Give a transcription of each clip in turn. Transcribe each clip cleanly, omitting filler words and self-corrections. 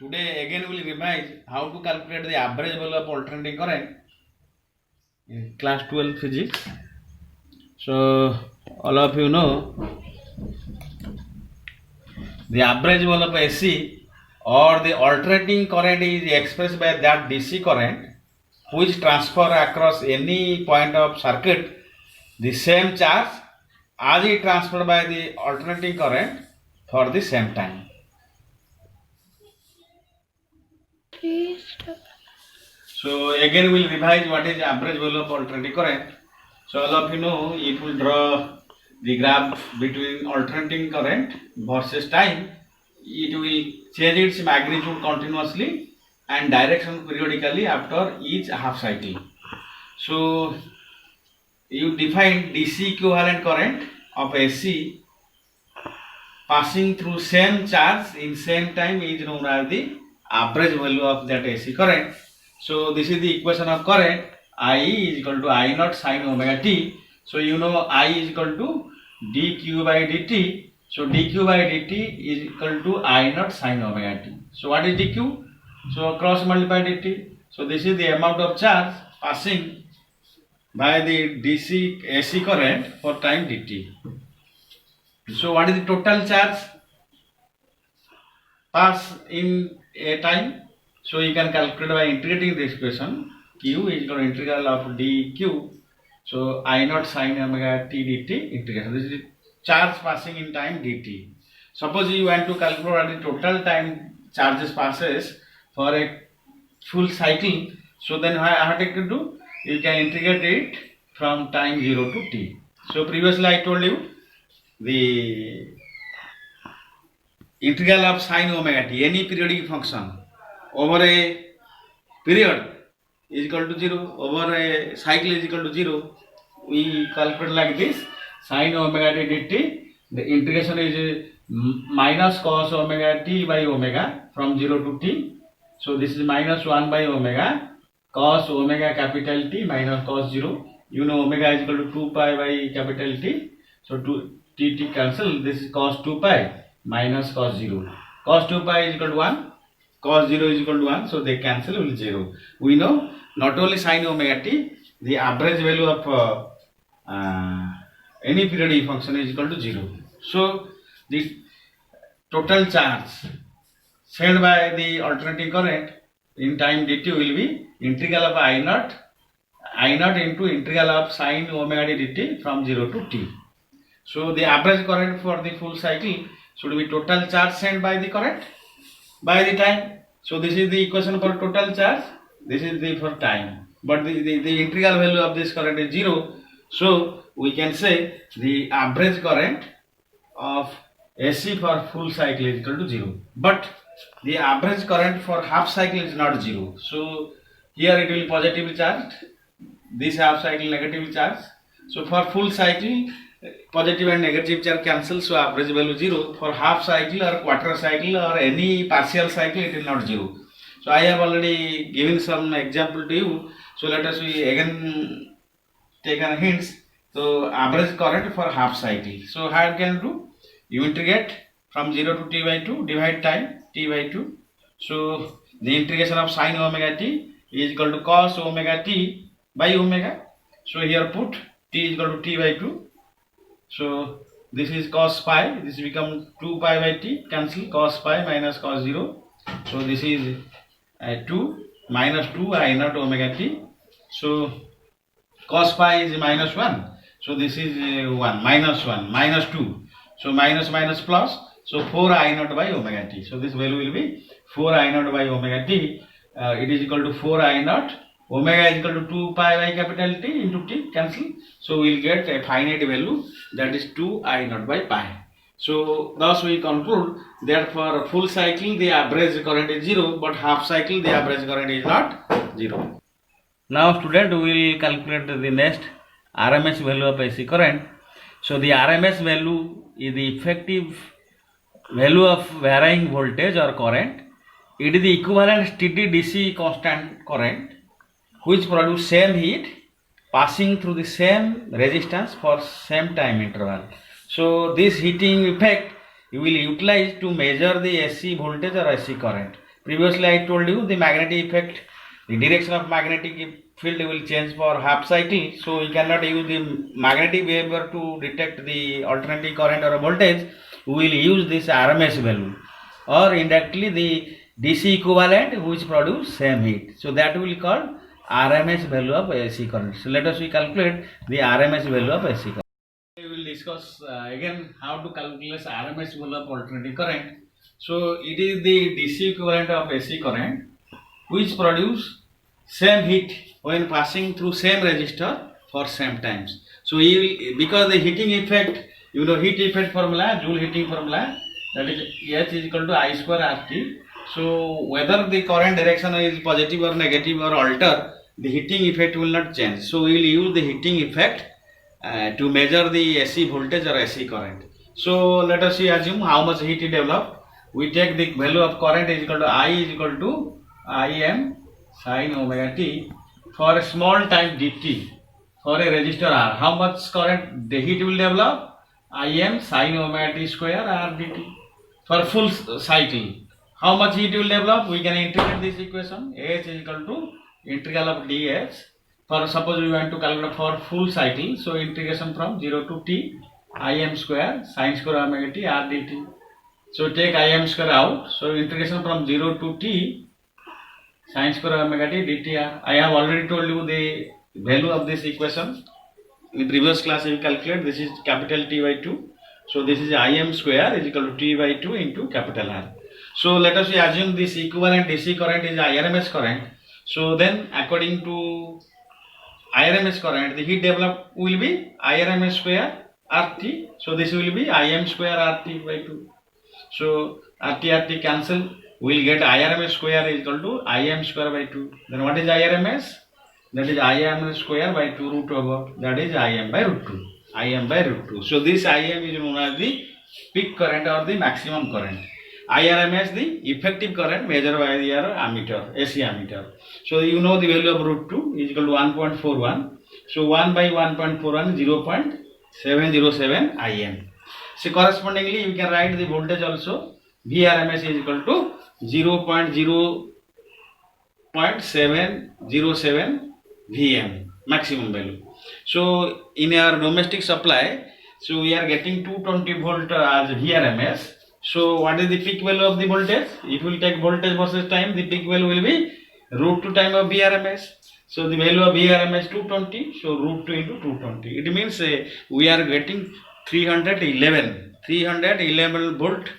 Today again we will revise how to calculate the average value of alternating current in class 12 physics. So all of you know the average value of AC or the alternating current is expressed by that DC current which transfer across any point of circuit the same charge as it transferred by the alternating current for the same time. So again we'll revise what is the average value of alternating current. So all of you know it will draw the graph between alternating current versus time. It will change its magnitude continuously and direction periodically after each half cycle. So you define DC equivalent current of AC passing through same charge in same time is known as the average value of that AC current. So this is the equation of current. I is equal to I naught sin omega t. So you know I is equal to dq by dt. So dq by dt is equal to I naught sin omega t. So what is dq? So cross multiply dt. So this is the amount of charge passing by the DC AC current for time dt. So what is the total charge pass in a time? So you can calculate by integrating this equation. Q is equal to integral of dq. So I naught sin omega t dt integration. This is charge passing in time dt. Suppose you want to calculate what the total time charges passes for a full cycle. So then how to do? You can integrate it from time 0 to t. So previously I told you the integral of sin omega t, any periodic function over a period is equal to 0, over a cycle is equal to 0. We calculate like this: sin omega t dt, the integration is minus cos omega t by omega from 0 to t. So this is minus 1 by omega cos omega capital T minus cos 0. You know omega is equal to 2 pi by capital T. So t cancel. This is cos 2 pi minus cos 0. Cos 2 pi is equal to 1. Cos 0 is equal to 1. So they cancel with 0. We know not only sin omega t, the average value of any periodic function is equal to 0. So the total charge sent by the alternating current in time dt will be integral of I naught into integral of sin omega t dt from 0 to t. So the average current for the full cycle should be total charge sent by the current by the time. So this is the equation for total charge. This is the for time. But the integral value of this current is 0. So we can say the average current of AC for full cycle is equal to 0. But the average current for half cycle is not 0. So here it will be positively charged. This half cycle negatively charged. So for full cycle positive and negative charge cancel. So average value 0. For half cycle or quarter cycle or any partial cycle it is not 0. So I have already given some example to you. So let us again take an hints. So average current for half cycle. So how can you do? You integrate from 0 to t by 2, divide time t by 2. So the integration of sin omega t is equal to cos omega t by omega. So here put t is equal to t by 2. So this is cos pi, this becomes 2 pi by t, cancel cos pi minus cos 0. So this is 2 minus 2 I naught omega t. So cos pi is minus 1. So this is 1 minus 1 minus 2. So minus minus plus. So 4 I naught by omega t. So this value will be 4 I naught by omega t. It is equal to 4 I naught. Omega is equal to 2 pi by capital T into T, cancel. So we will get a finite value, that is 2 I naught by pi. So thus we conclude that for full cycle the average current is 0, but half cycle the average current is not 0. Now student, we will calculate the next RMS value of AC current. So the RMS value is the effective value of varying voltage or current. It is the equivalent steady DC constant current which produce same heat passing through the same resistance for same time interval. So this heating effect you will utilize to measure the AC voltage or AC current. Previously I told you the magnetic effect, the direction of magnetic field will change for half cycle, so you cannot use the magnetic behavior to detect the alternating current or voltage. We will use this RMS value or indirectly the DC equivalent which produce same heat. So that will call RMS value of AC current. So let us calculate the RMS value of AC current. We will discuss again how to calculate RMS value of alternating current. So it is the DC equivalent of AC current which produce same heat when passing through same resistor for same times. So because the heating effect, heat effect formula, Joule heating formula, that is H is equal to I square RT. So whether the current direction is positive or negative or alter, the heating effect will not change. So we will use the heating effect to measure the AC voltage or AC current. So let us assume how much heat is developed. We take the value of current is equal to I is equal to Im sin omega t for a small time dt for a resistor R. How much current the heat will develop? Im sin omega t square R dt for full cycle. How much heat will develop? We can integrate this equation. H is equal to integral of dH. For suppose we want to calculate for full cycle, so integration from 0 to t Im square sin square omega t R dt. So take Im square out. So integration from 0 to t sin square omega t dtr. I have already told you the value of this equation. In previous class we calculate this is capital T by 2. So this is Im square is equal to T by 2 into capital R. So let us assume this equivalent DC current is IRMS current. So then according to IRMS current, the heat developed will be IRMS square RT. So this will be Im square RT by 2. So RT cancel. We will get IRMS square is equal to Im square by 2. Then what is IRMS? That is Im square by 2 root over. That is Im by root 2. Im by root 2. So this Im is known as the peak current or the maximum current. IRMS the effective current measured by your ammeter, AC ammeter. So you know the value of root 2 is equal to 1.41. So 1 by 1.41 0.707 Im. So correspondingly you can write the voltage also. VRMS is equal to 0.707 Vm maximum value. So in our domestic supply, so we are getting 220 volt as VRMS. So what is the peak value of the voltage? It will take voltage versus time. The peak value will be root 2 time of VRMS. So the value of VRMS 220. So root 2 into 220. It means we are getting 311 volt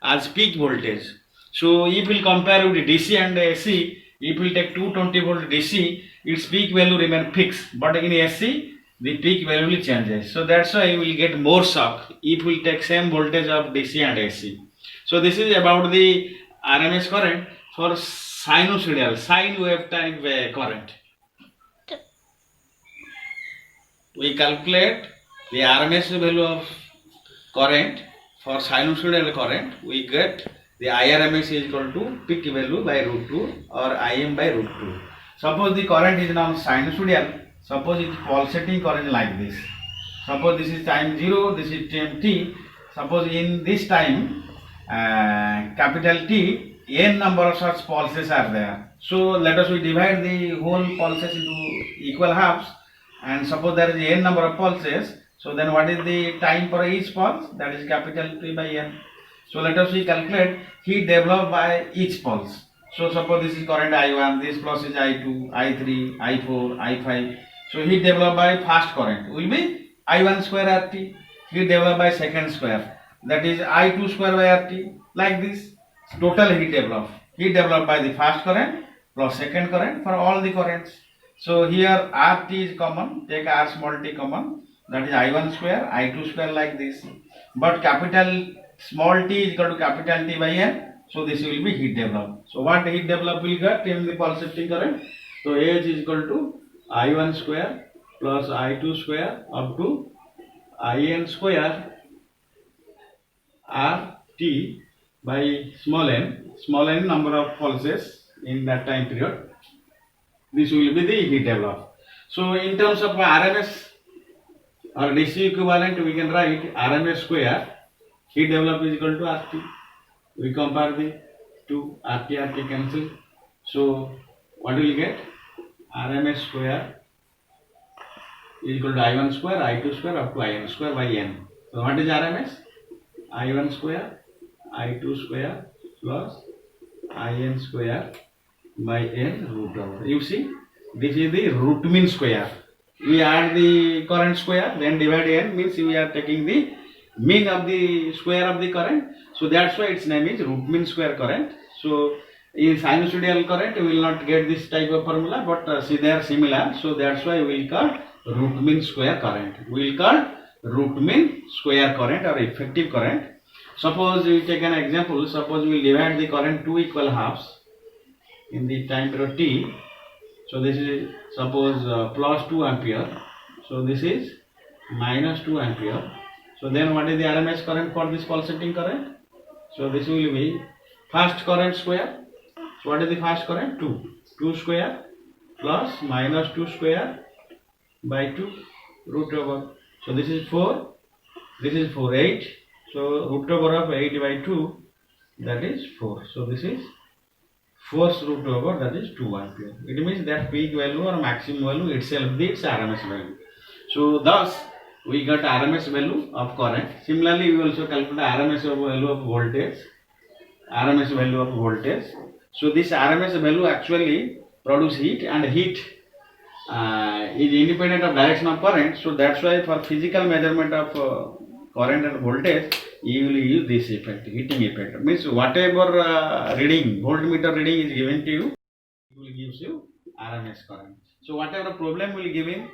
as peak voltage. So if we compare with DC and AC, if we take 220 volt DC, its peak value remain fixed. But in AC, the peak value will changes. So that's why you will get more shock if we take same voltage of DC and AC. So this is about the RMS current for sinusoidal, sine wave type current. We calculate the RMS value of current for sinusoidal current. We get the IRMS is equal to peak value by root 2 or Im by root 2. Suppose the current is now sinusoidal. Suppose it is pulsating current like this. Suppose this is time 0, this is time t. Suppose in this time capital T, n number of such pulses are there. So let us we divide the whole pulses into equal halves, and suppose there is n number of pulses. So then what is the time for each pulse? That is capital T by n. So let us we calculate heat developed by each pulse. So suppose this is current I1, this plus is I2, I3, I4, I5. So heat developed by first current will be I1 square RT. Heat developed by second square, that is I2 square by RT. Like this, total heat developed. Heat developed by the first current plus second current for all the currents. So here RT is common. Take R small t common. That is I1 square, I2 square like this. But capital small t is equal to capital T by n. So this will be heat developed. So what heat developed will get in the pulsating current? So H is equal to I1 square plus I2 square up to In square RT by small n number of pulses in that time period. This will be the heat developed. So in terms of RMS or DC equivalent, we can write RMS square heat developed is equal to RT. We compare the 2 RT cancel. So what will you get? RMS square is equal to I1 square, I2 square up to IN square by n. So what is RMS? I1 square, I2 square plus IN square by n root over. You see, this is the root mean square. We add the current square, then divide n, means we are taking the mean of the square of the current. So that's why its name is root mean square current. So in sinusoidal current, we will not get this type of formula, but see they are similar. So that's why we will call root mean square current. We will call root mean square current or effective current. Suppose we take an example. Suppose we divide the current 2 equal halves in the time period t. So this is suppose plus 2 ampere. So this is minus 2 ampere. So then what is the RMS current for this pulsating current? So this will be first current square. So what is the first current? 2. 2 square plus minus 2 square by 2 root over. So this is 4. This is 4, 8. So root over of 8 by 2, that is 4. So this is force root over, that is 2 ampere. It means that peak value or maximum value itself its RMS value. So thus we got RMS value of current. Similarly, we also calculate RMS value of voltage. RMS value of voltage. So this RMS value actually produce heat, and heat is independent of direction of current. So that's why for physical measurement of current and voltage, you will use this effect, heating effect. Means whatever reading, voltmeter reading is given to you, it will gives you RMS current. So whatever problem will give in,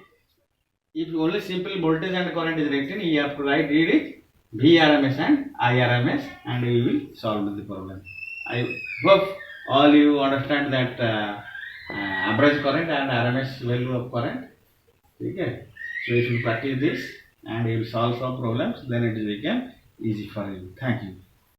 if only simple voltage and current is written, you have to read it VRMS and IRMS, and we will solve the problem. I hope all you understand that average current and RMS value of current. Okay. So if you practice this and you will solve some problems, then it will become easy for you. Thank you.